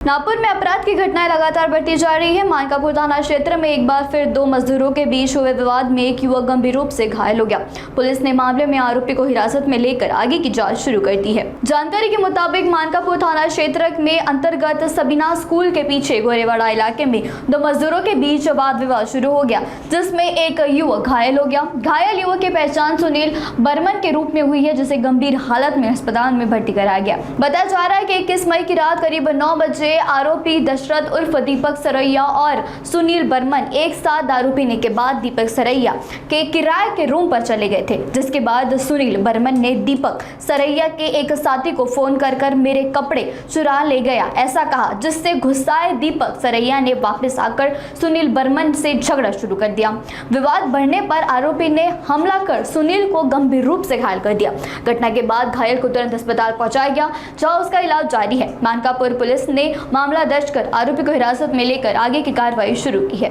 नागपुर में अपराध की घटनाएं लगातार बढ़ती जा रही है। मानकापुर थाना क्षेत्र में एक बार फिर दो मजदूरों के बीच हुए विवाद में एक युवक गंभीर रूप से घायल हो गया। पुलिस ने मामले में आरोपी को हिरासत में लेकर आगे की जांच शुरू कर दी है। जानकारी के मुताबिक मानकापुर थाना क्षेत्र में अंतर्गत सबीना स्कूल के पीछे गोरेवाड़ा इलाके में दो मजदूरों के बीच वाद विवाद शुरू हो गया, जिसमें एक युवक घायल हो गया। घायल युवक की पहचान सुनील बर्मन के रूप में हुई है, जिसे गंभीर हालत में अस्पताल में भर्ती कराया गया। बताया जा रहा है कि 21 मई की रात करीब 9 बजे आरोपी दशरथ उर्फ दीपक सरैया और सुनील बर्मन एक साथ दारू पीने के बाद दीपक सरैया के किराए के रूम पर चले गए थे, जिसके बाद सुनील बर्मन ने दीपक सरैया के एक साथी को फोन कर मेरे कपड़े चुरा ले गया ऐसा कहा, जिससे गुस्साए दीपक सरैया ने वापस आकर सुनील बर्मन से झगड़ा शुरू कर दिया। विवाद बढ़ने पर आरोपी ने हमला कर सुनील को गंभीर रूप से घायल कर दिया। घटना के बाद घायल को तुरंत अस्पताल पहुंचाया गया, जहां उसका इलाज जारी है। मानकापुर पुलिस ने मामला दर्ज कर आरोपी को हिरासत में लेकर आगे की कार्रवाई शुरू की है।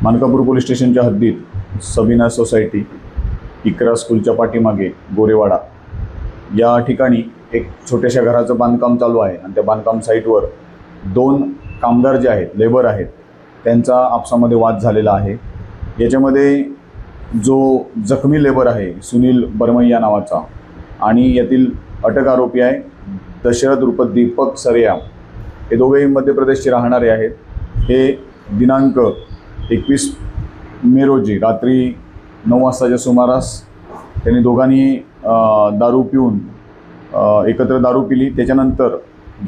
मानकापूर पोलीस स्टेशनच्या हद्दीत सबीना सोसायटी इकरा स्कूलच्या पाठीमागे गोरेवाडा या ठिकाणी एक छोट्याशा घराचं बांधकाम चालू आहे आणि त्या बांधकाम साईटवर दोन कामगार जे आहेत, लेबर आहेत, त्यांचा आपसामध्ये वाद झालेला आहे। याच्यामध्ये जो जखमी लेबर आहे सुनील बर्मैया नावाचा आणि यातील अटक आरोपी आहे दशरथ उर्फ दीपक सरैया, हे दोघेही मध्य प्रदेशचे राहणारे आहेत। हे दिनांक 21 मे रोजी रात्री 9 वाजताच्या सुमारास त्यांनी दोघांनी दारू पिऊन एकत्र दारू पिली। त्याच्यानंतर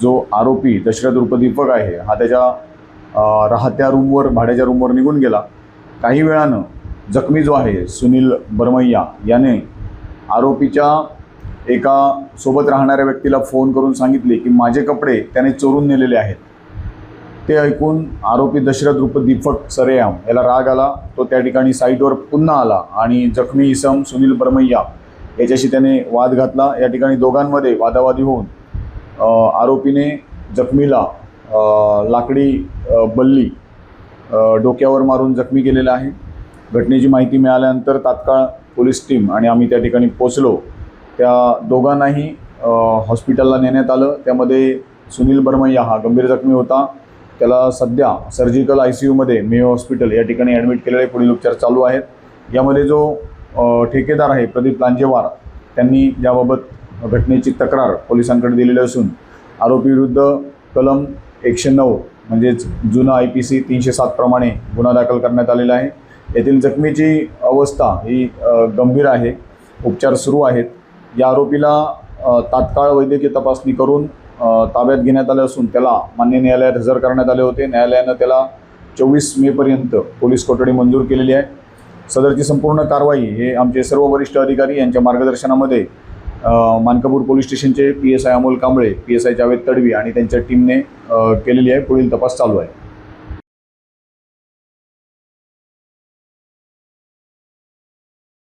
जो आरोपी दशरथ उर्फ दीपक आहे हा त्याच्या राहत्या रूमवर, भाड्याच्या रूमवर निघून गेला। काही वेळानं जखमी जो आहे सुनील बर्मैया याने आरोपीच्या एका सोबत राहणाऱ्या व्यक्तीला फोन करून सांगितले की माझे कपडे त्याने चोरून नेलेले आहेत। ते ऐकून आरोपी दशरथ उर्फ दीपक सरैया याला राग आला। तो त्या ठिकाणी साईटवर पुन्हा आला आणि जखमी इसम सुनील बर्मैया याच्याशी त्याने वाद घातला। या ठिकाणी दोघांमध्ये वादावादी होऊन आरोपीने जखमीला लाकडी बल्ली डोक्यावर मारून जखमी केलेला आहे। घटनेची माहिती मिळाल्यानंतर तात्काळ पोलीस टीम आणि आम्ही त्या ठिकाणी पोहोचलो। त्या दोघांनाही हॉस्पिटलला नेण्यात आलं। त्यामध्ये सुनील बर्मैया हा गंभीर जखमी होता। त्याला सध्या सर्जिकल ICUमध्ये मेयो हॉस्पिटल या ठिकाणी ॲडमिट केलेले, पुढील उपचार चालू आहेत। यामध्ये जो ठेकेदार आहे प्रदीप लांजेवार, त्यांनी याबाबत घटनेची तक्रार पोलिसांकडे दिलेली असून आरोपीविरुद्ध कलम 109 म्हणजेच जुना IPC 307 प्रमाणे गुन्हा दाखल करण्यात आलेला आहे। येथील जखमीची अवस्था ही गंभीर आहे, उपचार सुरू आहेत। या आरोपीला तात्काळ वैद्यकीय तपासणी करून ताब्यात घेण्यात आले असून त्याला मान्य न्यायालयात हजर करण्यात आले होते। न्यायालयानं त्याला 24 मे पर्यंत पोलीस कोठडी मंजूर केलेली आहे। सदरची संपूर्ण कारवाई हे आमचे सर्व वरिष्ठ अधिकारी यांच्या मार्गदर्शनामध्ये मानकापूर पोलीस स्टेशनचे PSI अमोल कांबळे, PSI जावेद तडवी आणि त्यांच्या टीमने केलेली आहे। पुढील तपास चालू आहे।